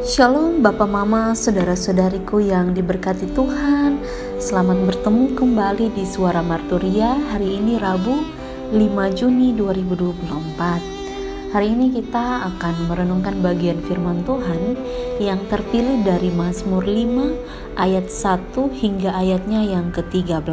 Shalom Bapak Mama, saudara-saudariku yang diberkati Tuhan. Selamat bertemu kembali di Suara Marturia. Hari ini Rabu 5 Juni 2024. Hari ini kita akan merenungkan bagian firman Tuhan yang terpilih dari Mazmur 5 ayat 1 hingga ayatnya yang ke-13.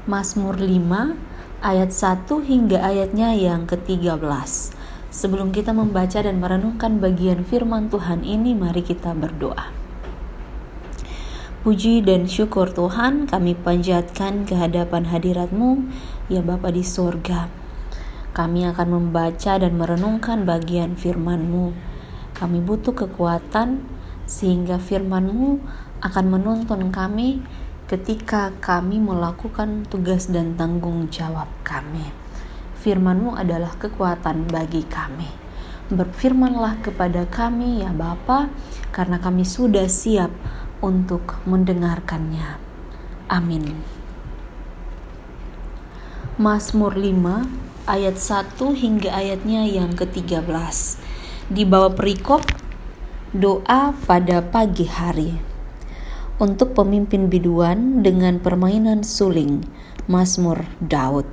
Mazmur 5 ayat 1 hingga ayatnya yang ke-13. Sebelum kita membaca dan merenungkan bagian firman Tuhan ini, mari kita berdoa. Puji dan syukur Tuhan kami panjatkan ke hadapan hadirat-Mu, ya Bapa di surga. Kami akan membaca dan merenungkan bagian firman-Mu. Kami butuh kekuatan sehingga firman-Mu akan menuntun kami ketika kami melakukan tugas dan tanggung jawab kami. Firman-Mu adalah kekuatan bagi kami. Berfirmanlah kepada kami ya Bapa, karena kami sudah siap untuk mendengarkannya. Amin. Mazmur 5 ayat 1 hingga ayatnya yang ke-13. Di bawah perikop doa pada pagi hari. Untuk pemimpin biduan dengan permainan suling, Mazmur Daud.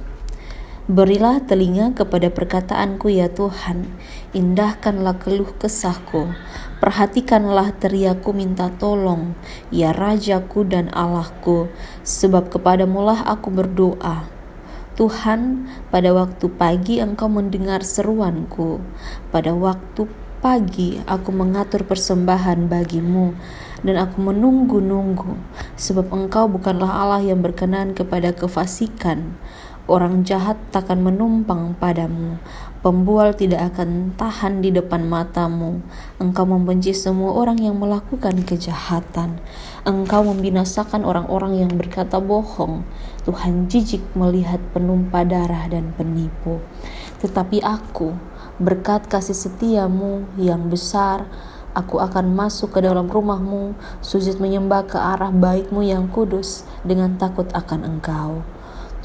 Berilah telinga kepada perkataanku ya Tuhan, indahkanlah keluh kesahku, perhatikanlah teriakku minta tolong, ya Rajaku dan Allahku, sebab kepadamulah aku berdoa. Tuhan, pada waktu pagi Engkau mendengar seruanku, pada waktu pagi aku mengatur persembahan bagimu, dan aku menunggu-nunggu, sebab Engkau bukanlah Allah yang berkenan kepada kefasikan. Orang jahat takkan menumpang padamu, pembual tidak akan tahan di depan matamu. Engkau membenci semua orang yang melakukan kejahatan. Engkau membinasakan orang-orang yang berkata bohong. Tuhan jijik melihat penumpah darah dan penipu. Tetapi aku, berkat kasih setiamu yang besar, aku akan masuk ke dalam rumahmu, sujud menyembah ke arah baitmu yang kudus dengan takut akan Engkau.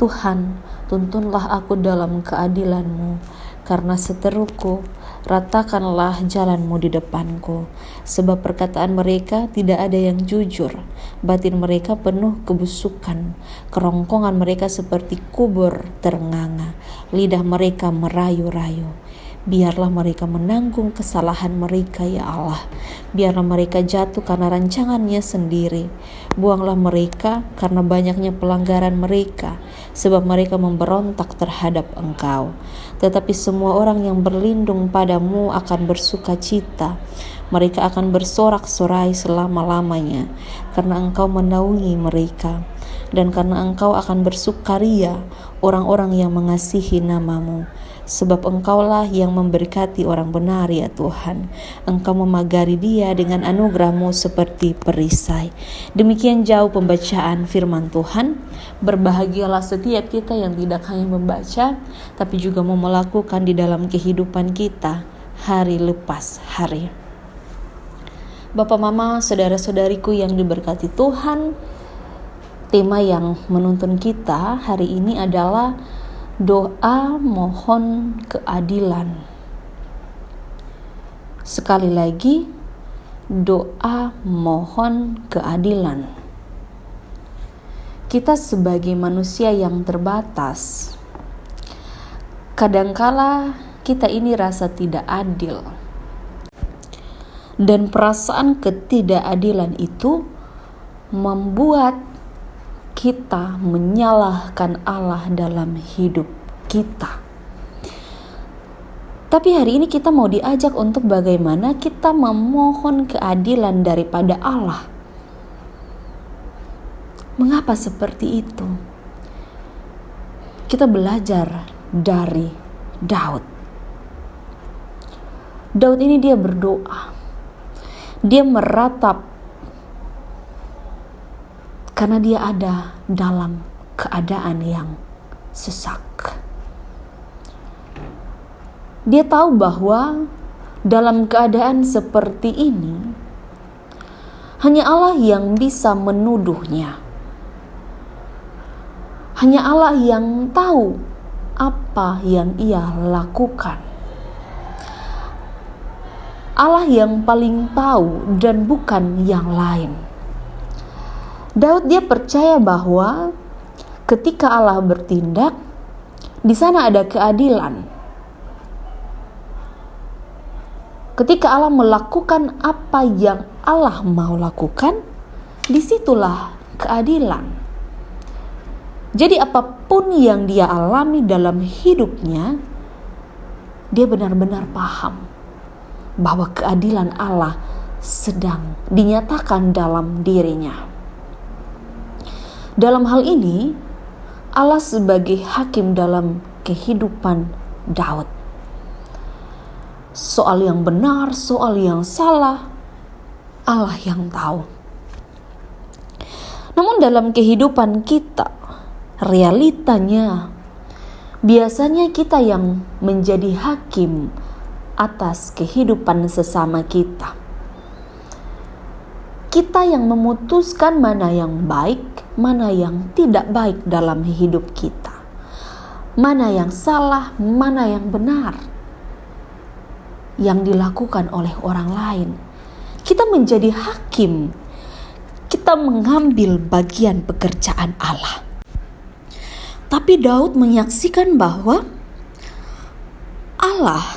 Tuhan, tuntunlah aku dalam keadilan-Mu, karena seteruku, ratakanlah jalan-Mu di depanku. Sebab perkataan mereka tidak ada yang jujur, batin mereka penuh kebusukan, kerongkongan mereka seperti kubur terenganga, lidah mereka merayu-rayu. Biarlah mereka menanggung kesalahan mereka ya Allah. Biarlah mereka jatuh karena rancangannya sendiri. Buanglah mereka karena banyaknya pelanggaran mereka, sebab mereka memberontak terhadap Engkau. Tetapi semua orang yang berlindung padamu akan bersuka cita. Mereka akan bersorak-sorai selama-lamanya, karena Engkau menaungi mereka. Dan karena Engkau akan bersukaria orang-orang yang mengasihi nama-Mu. Sebab Engkaulah yang memberkati orang benar ya Tuhan. Engkau memagari dia dengan anugerah-Mu seperti perisai. Demikian jauh pembacaan firman Tuhan. Berbahagialah setiap kita yang tidak hanya membaca, tapi juga mau melakukan di dalam kehidupan kita hari lepas hari. Bapak Mama, saudara-saudariku yang diberkati Tuhan, tema yang menuntun kita hari ini adalah doa mohon keadilan. Sekali lagi, doa mohon keadilan. Kita sebagai manusia yang terbatas, kadangkala kita ini rasa tidak adil. Dan perasaan ketidakadilan itu membuat kita menyalahkan Allah dalam hidup kita. Tapi hari ini kita mau diajak untuk bagaimana kita memohon keadilan daripada Allah. Mengapa seperti itu? Kita belajar dari Daud. Daud ini dia berdoa. Dia meratap karena dia ada dalam keadaan yang sesak. Dia tahu bahwa dalam keadaan seperti ini, hanya Allah yang bisa menuduhnya. Hanya Allah yang tahu apa yang ia lakukan. Allah yang paling tahu dan bukan yang lain. Daud dia percaya bahwa ketika Allah bertindak, di sana ada keadilan. Ketika Allah melakukan apa yang Allah mau lakukan, disitulah keadilan. Jadi apapun yang dia alami dalam hidupnya, dia benar-benar paham bahwa keadilan Allah sedang dinyatakan dalam dirinya. Dalam hal ini, Allah sebagai hakim dalam kehidupan Daud. Soal yang benar, soal yang salah, Allah yang tahu. Namun dalam kehidupan kita, realitanya, biasanya kita yang menjadi hakim atas kehidupan sesama kita. Kita yang memutuskan mana yang baik, mana yang tidak baik dalam hidup kita. Mana yang salah, mana yang benar yang dilakukan oleh orang lain. Kita menjadi hakim. Kita mengambil bagian pekerjaan Allah. Tapi Daud menyaksikan bahwa Allah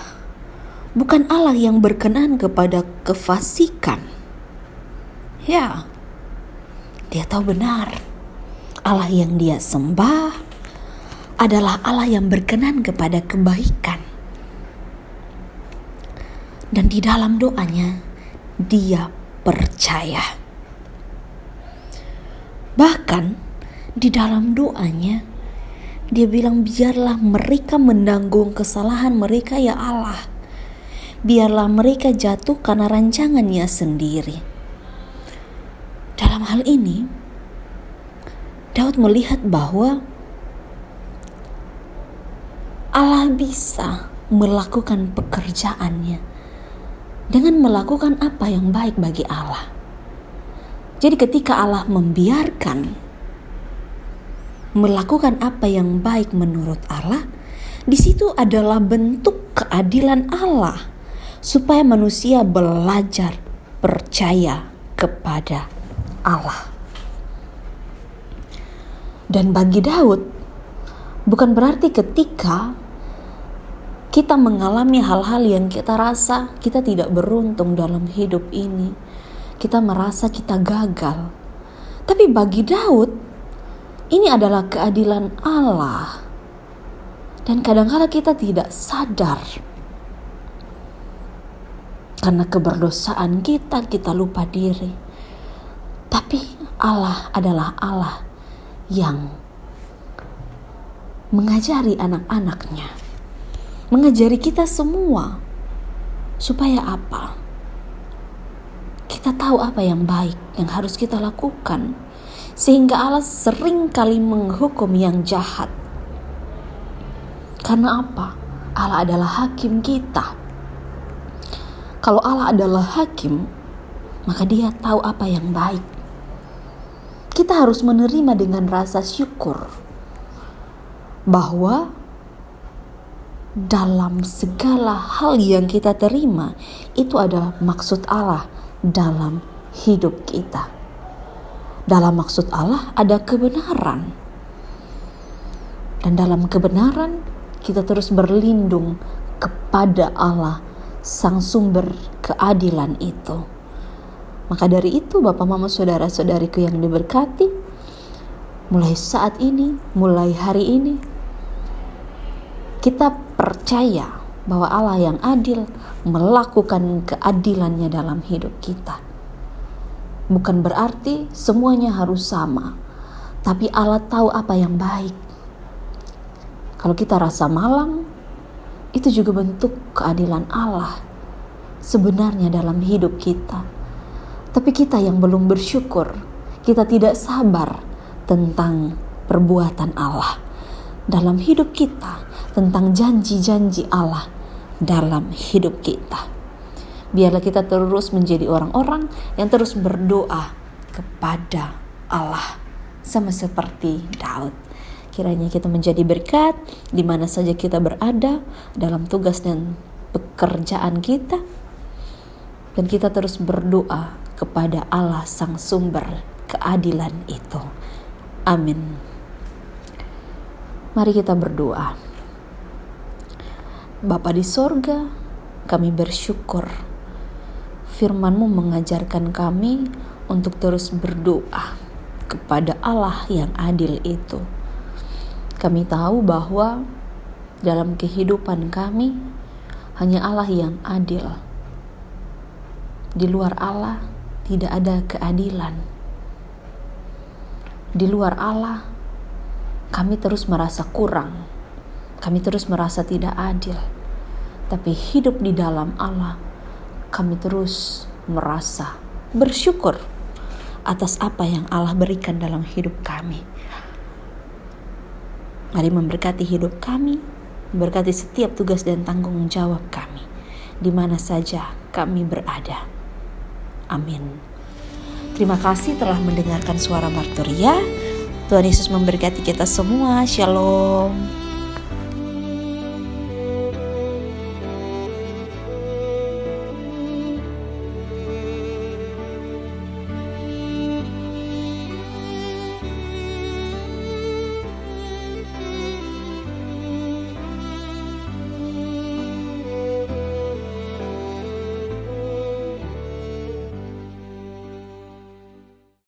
bukan Allah yang berkenan kepada kefasikan. Ya, dia tahu benar Allah yang dia sembah adalah Allah yang berkenan kepada kebaikan. Dan di dalam doanya, dia percaya. Bahkan di dalam doanya, dia bilang, biarlah mereka menanggung kesalahan mereka ya Allah. Biarlah mereka jatuh karena rancangannya sendiri. Dalam hal ini, Daud melihat bahwa Allah bisa melakukan pekerjaannya dengan melakukan apa yang baik bagi Allah. Jadi ketika Allah membiarkan melakukan apa yang baik menurut Allah, di situ adalah bentuk keadilan Allah supaya manusia belajar percaya kepada Allah. Dan bagi Daud, bukan berarti ketika kita mengalami hal-hal yang kita rasa kita tidak beruntung dalam hidup ini, kita merasa kita gagal. Tapi bagi Daud, ini adalah keadilan Allah. Dan kadang-kala kita tidak sadar. Karena keberdosaan kita lupa diri. Tapi Allah adalah Allah yang mengajari anak-anaknya. Mengajari kita semua. Supaya apa? Kita tahu apa yang baik yang harus kita lakukan. Sehingga Allah sering kali menghukum yang jahat. Karena apa? Allah adalah hakim kita. Kalau Allah adalah hakim, maka dia tahu apa yang baik. Kita harus menerima dengan rasa syukur bahwa dalam segala hal yang kita terima, itu ada maksud Allah dalam hidup kita. Dalam maksud Allah ada kebenaran. Dan dalam kebenaran kita terus berlindung kepada Allah, sang sumber keadilan itu. Maka dari itu Bapak Mama saudara-saudariku yang diberkati, mulai saat ini, mulai hari ini, kita percaya bahwa Allah yang adil melakukan keadilannya dalam hidup kita. Bukan berarti semuanya harus sama, tapi Allah tahu apa yang baik. Kalau kita rasa malang, itu juga bentuk keadilan Allah sebenarnya dalam hidup kita. Tapi kita yang belum bersyukur, kita tidak sabar tentang perbuatan Allah dalam hidup kita, tentang janji-janji Allah dalam hidup kita. Biarlah kita terus menjadi orang-orang yang terus berdoa kepada Allah, sama seperti Daud. Kiranya kita menjadi berkat di mana saja kita berada dalam tugas dan pekerjaan kita. Dan kita terus berdoa kepada Allah sang sumber keadilan itu. Amin. Mari kita berdoa. Bapa di sorga, kami bersyukur firman-Mu mengajarkan kami untuk terus berdoa kepada Allah yang adil itu. Kami tahu bahwa dalam kehidupan kami hanya Allah yang adil. Di luar Allah tidak ada keadilan. Di luar Allah kami terus merasa kurang. Kami terus merasa tidak adil. Tapi hidup di dalam Allah, kami terus merasa bersyukur atas apa yang Allah berikan dalam hidup kami. Mari memberkati hidup kami, memberkati setiap tugas dan tanggung jawab kami, di mana saja kami berada. Amin. Terima kasih telah mendengarkan Suara Marturia. Tuhan Yesus memberkati kita semua. Shalom.